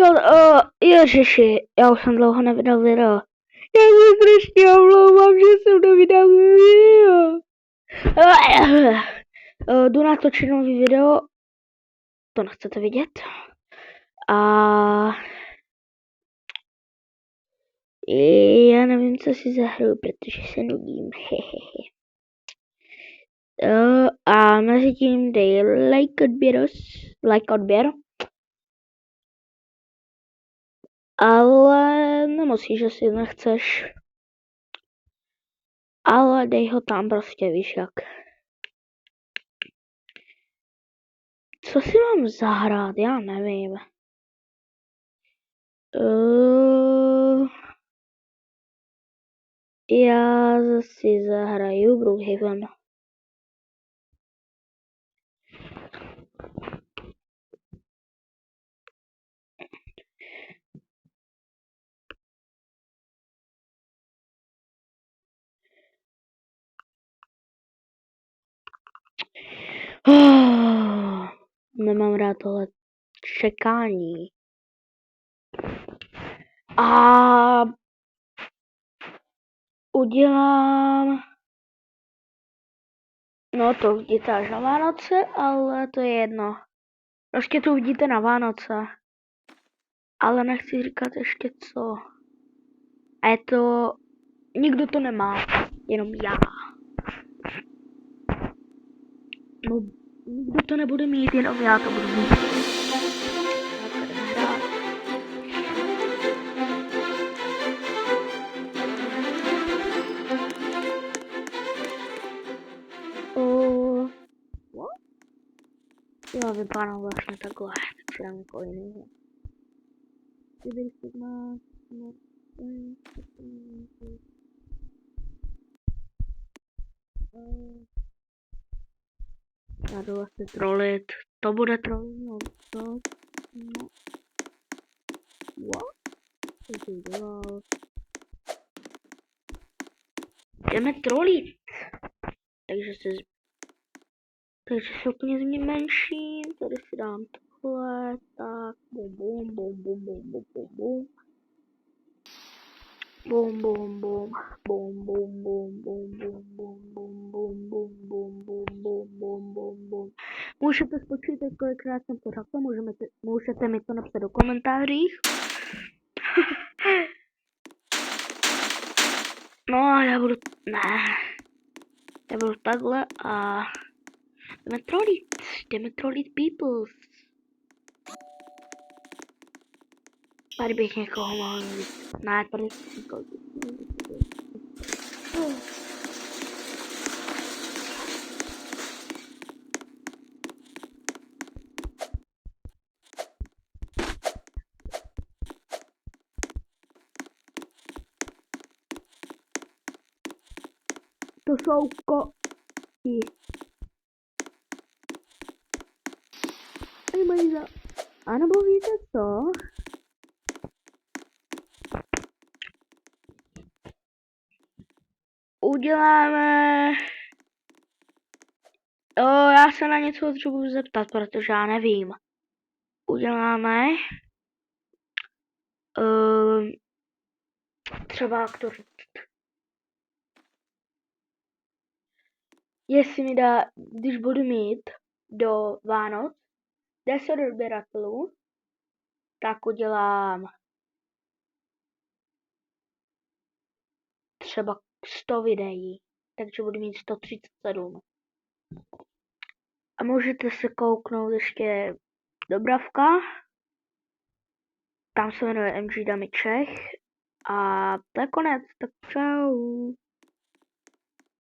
Jo, ježiši, já už jsem dlouho nevydal video. Já se strašně omlouvám, že jsem nevydal video. Jdu natočit nový video. To nechcete vidět. A já nevím, co si zahraju, protože se nudím. A mezi tím dej like odběr. Ale nemusíš, že si nechceš. Ale dej ho tam prostě, víš jak. Co si mám zahrát? Já nevím. Já si zahraju Brookhaven. Nemám rád tohle čekání. A udělám... No to uvidíte až na Vánoce, ale to je jedno. Prostě to uvidíte na Vánoce. Ale nechci říkat ještě co. A je to... Nikdo to nemá. Jenom já. No, nikdo to nebude mít, jenom já to budu mít. Jo, vypadám vlastně takhle. Tak dám někoho jiného. Já jdu vlastně trolit. To bude trolit, no to... No. What? Co jsi dělal? Jdeme trolit. Takže se úplně zmenším. Tady si dám tohle. Tak. Bum bum bum bum bum bum bum bum. Bum bum bum. Bum bum bum bum bum bum bum bum bum bum bum bum bum bum bum. Můžete spočítat, kolikrát jsem to řekl, můžete mi to napsat do komentářích. No, já budu takhle a jdeme trolit peoples. Tady bych někoho mohl mít. Ne, tady to jsou koky. A nebo víte co? Uděláme... já se na něco potřebuji zeptat, protože já nevím. Uděláme... třeba jak to říct. Jestli mi dá, když budu mít do Vánoc 10 odběratelů, tak udělám třeba 100 videí, takže budu mít 137. A můžete se kouknout ještě do Bravka, tam se jmenuje MG Dami Čech a to je konec, tak čau.